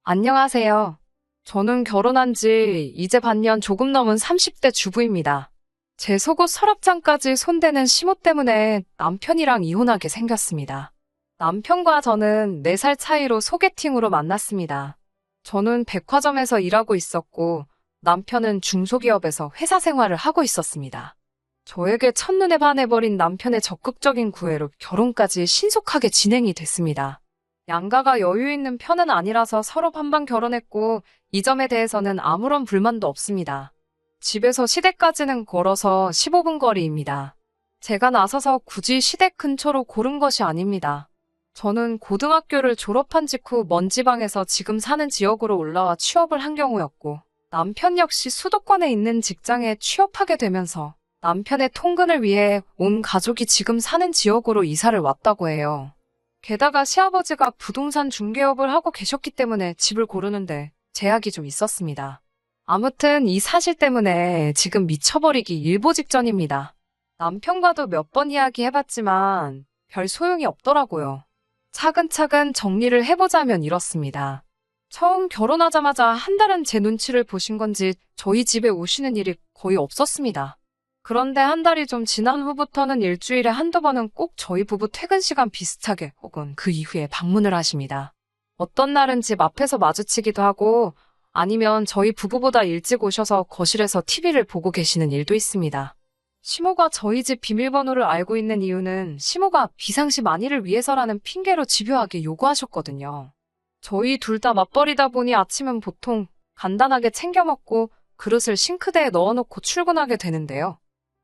안녕하세요. 저는 결혼한 지 이제 반년 조금 넘은 30대 주부입니다. 제 속옷 서랍장까지 손대는 시모 때문에 남편이랑 이혼하게 생겼습니다. 남편과 저는 4살 차이로 소개팅으로 만났습니다. 저는 백화점에서 일하고 있었고 남편은 중소기업에서 회사 생활을 하고 있었습니다. 저에게 첫눈에 반해버린 남편의 적극적인 구애로 결혼까지 신속하게 진행이 됐습니다. 양가가 여유 있는 편은 아니라서 서로 반반 결혼했고 이 점에 대해서는 아무런 불만도 없습니다. 집에서 시댁까지는 걸어서 15분 거리입니다. 제가 나서서 굳이 시댁 근처로 고른 것이 아닙니다. 저는 고등학교를 졸업한 직후 먼 지방에서 지금 사는 지역으로 올라와 취업을 한 경우였고 남편 역시 수도권에 있는 직장에 취업하게 되면서 남편의 통근을 위해 온 가족이 지금 사는 지역으로 이사를 왔다고 해요. 게다가 시아버지가 부동산 중개업을 하고 계셨기 때문에 집을 고르는데 제약이 좀 있었습니다. 아무튼 이 사실 때문에 지금 미쳐버리기 일보 직전입니다. 남편과도 몇 번 이야기해봤지만 별 소용이 없더라고요. 차근차근 정리를 해보자면 이렇습니다. 처음 결혼하자마자 한 달은 제 눈치를 보신 건지 저희 집에 오시는 일이 거의 없었습니다. 그런데 한 달이 좀 지난 후부터는 일주일에 한두 번은 꼭 저희 부부 퇴근 시간 비슷하게 혹은 그 이후에 방문을 하십니다. 어떤 날은 집 앞에서 마주치기도 하고 아니면 저희 부부보다 일찍 오셔서 거실에서 TV를 보고 계시는 일도 있습니다. 시모가 저희 집 비밀번호를 알고 있는 이유는 시모가 비상시 만일을 위해서라는 핑계로 집요하게 요구하셨거든요. 저희 둘 다 맞벌이다 보니 아침은 보통 간단하게 챙겨 먹고 그릇을 싱크대에 넣어놓고 출근하게 되는데요.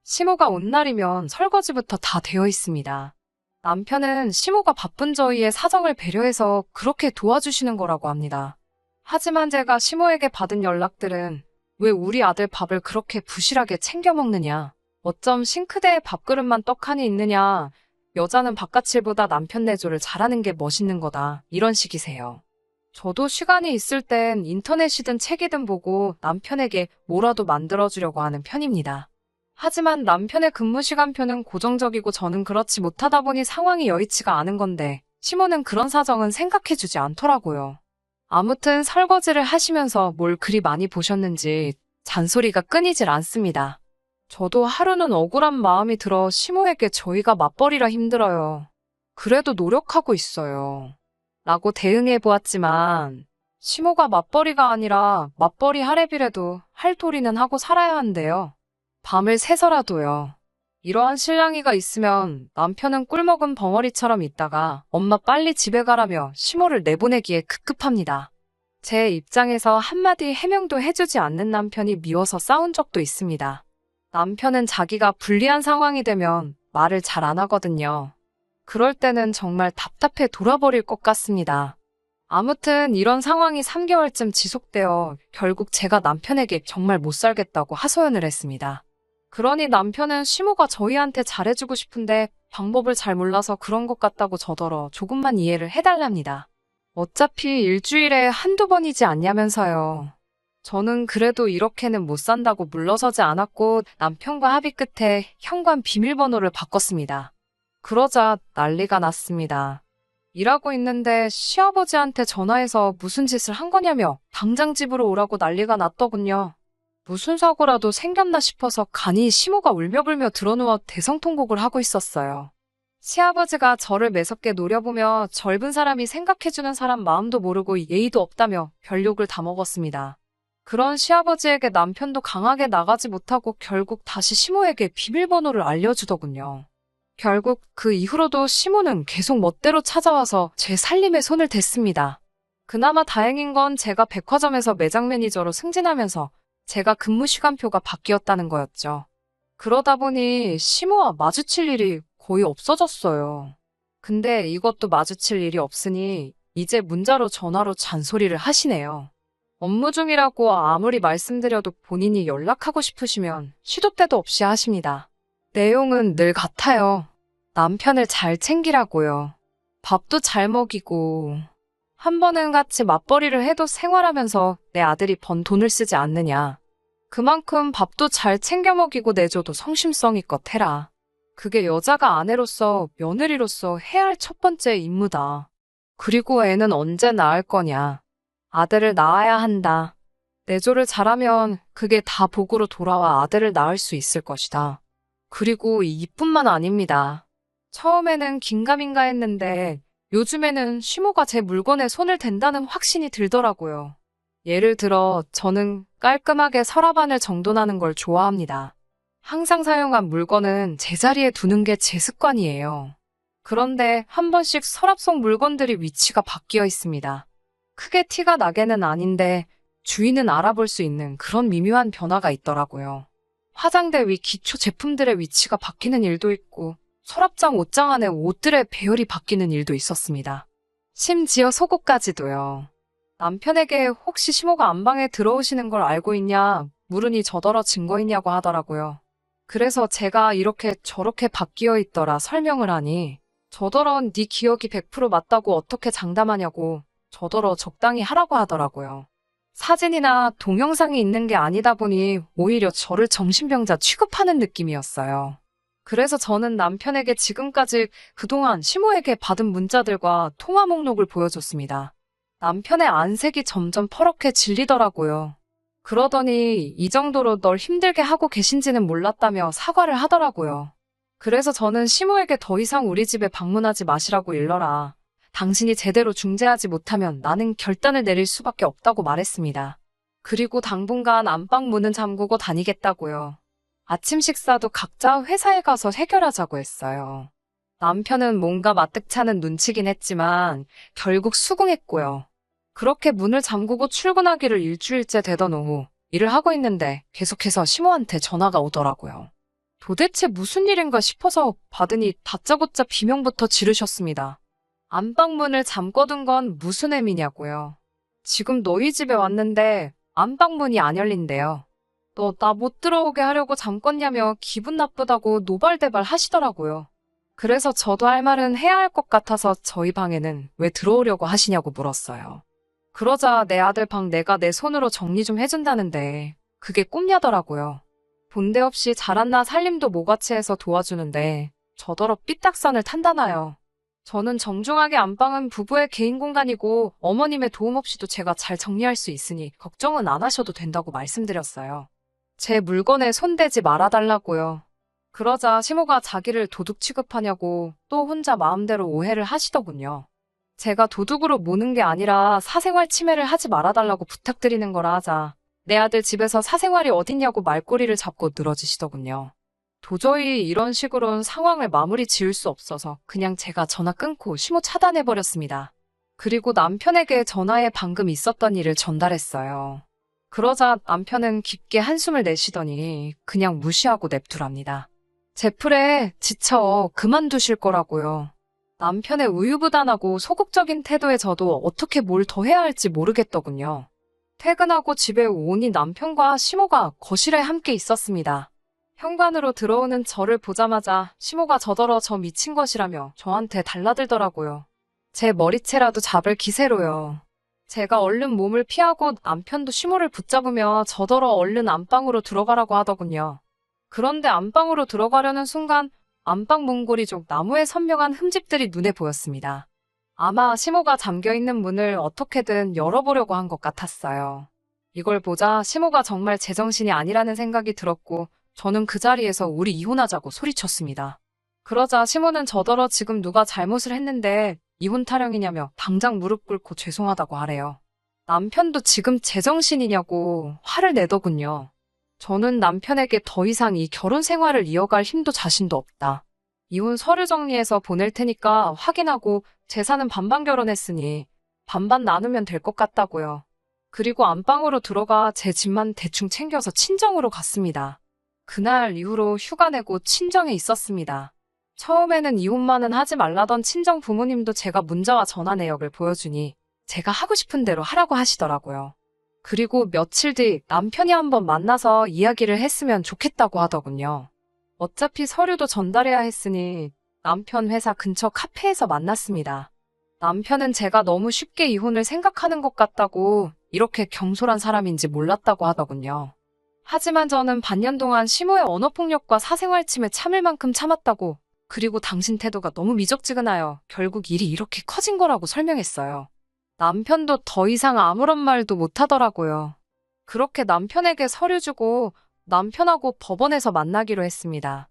시모가 온 날이면 설거지부터 다 되어 있습니다. 남편은 시모가 바쁜 저희의 사정을 배려해서 그렇게 도와주시는 거라고 합니다. 하지만 제가 시모에게 받은 연락들은 왜 우리 아들 밥을 그렇게 부실하게 챙겨 먹느냐, 어쩜 싱크대에 밥그릇만 떡하니 있느냐, 여자는 바깥일보다 남편 내조를 잘하는 게 멋있는 거다, 이런 식이세요. 저도 시간이 있을 땐 인터넷이든 책이든 보고 남편에게 뭐라도 만들어주려고 하는 편입니다. 하지만 남편의 근무 시간표는 고정적이고 저는 그렇지 못하다 보니 상황이 여의치가 않은 건데 시모는 그런 사정은 생각해주지 않더라고요. 아무튼 설거지를 하시면서 뭘 그리 많이 보셨는지 잔소리가 끊이질 않습니다. 저도 하루는 억울한 마음이 들어 시모에게 저희가 맞벌이라 힘들어요. 그래도 노력하고 있어요. 라고 대응해 보았지만 시모가 맞벌이가 아니라 맞벌이 하랩이라도 할 도리는 하고 살아야 한대요. 밤을 새서라도요. 이러한 실랑이가 있으면 남편은 꿀먹은 벙어리처럼 있다가 엄마 빨리 집에 가라며 시모를 내보내기에 급급합니다. 제 입장에서 한마디 해명도 해주지 않는 남편이 미워서 싸운 적도 있습니다. 남편은 자기가 불리한 상황이 되면 말을 잘 안 하거든요. 그럴 때는 정말 답답해 돌아버릴 것 같습니다. 아무튼 이런 상황이 3개월쯤 지속되어 결국 제가 남편에게 정말 못 살겠다고 하소연을 했습니다. 그러니 남편은 시모가 저희한테 잘해주고 싶은데 방법을 잘 몰라서 그런 것 같다고 저더러 조금만 이해를 해달랍니다. 어차피 일주일에 한두 번이지 않냐면서요. 저는 그래도 이렇게는 못 산다고 물러서지 않았고 남편과 합의 끝에 현관 비밀번호를 바꿨습니다. 그러자 난리가 났습니다. 일하고 있는데 시아버지한테 전화해서 무슨 짓을 한 거냐며 당장 집으로 오라고 난리가 났더군요. 무슨 사고라도 생겼나 싶어서 간이 시모가 울며불며 드러누워 대성통곡을 하고 있었어요. 시아버지가 저를 매섭게 노려보며 젊은 사람이 생각해주는 사람 마음도 모르고 예의도 없다며 별욕을 다 먹었습니다. 그런 시아버지에게 남편도 강하게 나가지 못하고 결국 다시 시모에게 비밀번호를 알려주더군요. 결국 그 이후로도 시모는 계속 멋대로 찾아와서 제 살림에 손을 댔습니다. 그나마 다행인 건 제가 백화점에서 매장 매니저로 승진하면서 제가 근무 시간표가 바뀌었다는 거였죠. 그러다 보니 시모와 마주칠 일이 거의 없어졌어요. 근데 이것도 마주칠 일이 없으니 이제 문자로 전화로 잔소리를 하시네요. 업무 중이라고 아무리 말씀드려도 본인이 연락하고 싶으시면 시도 때도 없이 하십니다. 내용은 늘 같아요. 남편을 잘 챙기라고요. 밥도 잘 먹이고. 한 번은 같이 맞벌이를 해도 생활하면서 내 아들이 번 돈을 쓰지 않느냐. 그만큼 밥도 잘 챙겨 먹이고 내줘도 성심성의껏 해라. 그게 여자가 아내로서 며느리로서 해야 할 첫 번째 임무다. 그리고 애는 언제 낳을 거냐. 아들을 낳아야 한다. 내조를 잘하면 그게 다 복으로 돌아와 아들을 낳을 수 있을 것이다. 그리고 이뿐만 아닙니다. 처음에는 긴가민가 했는데 요즘에는 시모가 제 물건에 손을 댄다는 확신이 들더라고요. 예를 들어 저는 깔끔하게 서랍안을 정돈하는 걸 좋아합니다. 항상 사용한 물건은 제자리에 두는 게 제 습관이에요. 그런데 한 번씩 서랍 속 물건들이 위치가 바뀌어 있습니다. 크게 티가 나게는 아닌데 주인은 알아볼 수 있는 그런 미묘한 변화가 있더라고요. 화장대 위 기초 제품들의 위치가 바뀌는 일도 있고 서랍장 옷장 안에 옷들의 배열이 바뀌는 일도 있었습니다. 심지어 속옷까지도요. 남편에게 혹시 시모가 안방에 들어오시는 걸 알고 있냐 물으니 저더러 증거 있냐고 하더라고요. 그래서 제가 이렇게 저렇게 바뀌어 있더라 설명을 하니 저더러 네 기억이 100% 맞다고 어떻게 장담하냐고 저더러 적당히 하라고 하더라고요. 사진이나 동영상이 있는 게 아니다 보니 오히려 저를 정신병자 취급하는 느낌이었어요. 그래서 저는 남편에게 지금까지 그동안 시모에게 받은 문자들과 통화 목록을 보여줬습니다. 남편의 안색이 점점 퍼렇게 질리더라고요. 그러더니 이 정도로 널 힘들게 하고 계신지는 몰랐다며 사과를 하더라고요. 그래서 저는 시모에게 더 이상 우리 집에 방문하지 마시라고 일러라. 당신이 제대로 중재하지 못하면 나는 결단을 내릴 수밖에 없다고 말했습니다. 그리고 당분간 안방 문은 잠그고 다니겠다고요. 아침 식사도 각자 회사에 가서 해결하자고 했어요. 남편은 뭔가 마뜩찮은 눈치긴 했지만 결국 수긍했고요. 그렇게 문을 잠그고 출근하기를 일주일째 되던 오후 일을 하고 있는데 계속해서 시모한테 전화가 오더라고요. 도대체 무슨 일인가 싶어서 받으니 다짜고짜 비명부터 지르셨습니다. 안방문을 잠궈둔 건 무슨 의미냐고요. 지금 너희 집에 왔는데 안방문이 안 열린대요. 너 나 못 들어오게 하려고 잠궜냐며 기분 나쁘다고 노발대발 하시더라고요. 그래서 저도 할 말은 해야 할 것 같아서 저희 방에는 왜 들어오려고 하시냐고 물었어요. 그러자 내 아들 방 내가 내 손으로 정리 좀 해준다는데 그게 꿈냐더라고요. 본데 없이 잘한나 살림도 모같이 해서 도와주는데 저더러 삐딱선을 탄다나요. 저는 정중하게 안방은 부부의 개인 공간이고 어머님의 도움 없이도 제가 잘 정리할 수 있으니 걱정은 안 하셔도 된다고 말씀드렸어요. 제 물건에 손대지 말아달라고요. 그러자 시모가 자기를 도둑 취급하냐고 또 혼자 마음대로 오해를 하시더군요. 제가 도둑으로 모는 게 아니라 사생활 침해를 하지 말아달라고 부탁드리는 거라 하자 내 아들 집에서 사생활이 어딨냐고 말꼬리를 잡고 늘어지시더군요. 도저히 이런 식으로는 상황을 마무리 지을 수 없어서 그냥 제가 전화 끊고 시모 차단해버렸습니다. 그리고 남편에게 전화에 방금 있었던 일을 전달했어요. 그러자 남편은 깊게 한숨을 내쉬더니 그냥 무시하고 냅두랍니다. 제 풀에 지쳐 그만두실 거라고요. 남편의 우유부단하고 소극적인 태도에 저도 어떻게 뭘 더 해야 할지 모르겠더군요. 퇴근하고 집에 오니 남편과 시모가 거실에 함께 있었습니다. 현관으로 들어오는 저를 보자마자 시모가 저더러 저 미친 것이라며 저한테 달라들더라고요. 제 머리채라도 잡을 기세로요. 제가 얼른 몸을 피하고 남편도 시모를 붙잡으며 저더러 얼른 안방으로 들어가라고 하더군요. 그런데 안방으로 들어가려는 순간 안방 문고리 쪽 나무에 선명한 흠집들이 눈에 보였습니다. 아마 시모가 잠겨있는 문을 어떻게든 열어보려고 한 것 같았어요. 이걸 보자 시모가 정말 제정신이 아니라는 생각이 들었고 저는 그 자리에서 우리 이혼하자고 소리쳤습니다. 그러자 시모는 저더러 지금 누가 잘못을 했는데 이혼 타령이냐며 당장 무릎 꿇고 죄송하다고 하래요. 남편도 지금 제정신이냐고 화를 내더군요. 저는 남편에게 더 이상 이 결혼 생활을 이어갈 힘도 자신도 없다. 이혼 서류 정리해서 보낼 테니까 확인하고 재산은 반반 결혼했으니 반반 나누면 될 것 같다고요. 그리고 안방으로 들어가 제 집만 대충 챙겨서 친정으로 갔습니다. 그날 이후로 휴가 내고 친정에 있었습니다. 처음에는 이혼만은 하지 말라던 친정 부모님도 제가 문자와 전화 내역을 보여주니 제가 하고 싶은 대로 하라고 하시더라고요. 그리고 며칠 뒤 남편이 한번 만나서 이야기를 했으면 좋겠다고 하더군요. 어차피 서류도 전달해야 했으니 남편 회사 근처 카페에서 만났습니다. 남편은 제가 너무 쉽게 이혼을 생각하는 것 같다고 이렇게 경솔한 사람인지 몰랐다고 하더군요. 하지만 저는 반년 동안 시모의 언어폭력과 사생활 침해 참을 만큼 참았다고 그리고 당신 태도가 너무 미적지근하여 결국 일이 이렇게 커진 거라고 설명했어요. 남편도 더 이상 아무런 말도 못 하더라고요. 그렇게 남편에게 서류 주고 남편하고 법원에서 만나기로 했습니다.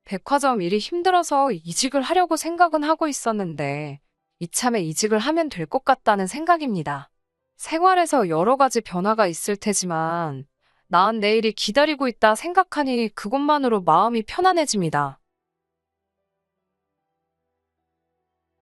백화점 일이 힘들어서 이직을 하려고 생각은 하고 있었는데 이참에 이직을 하면 될 것 같다는 생각입니다. 생활에서 여러 가지 변화가 있을 테지만 나은 내일이 기다리고 있다 생각하니 그것만으로 마음이 편안해집니다.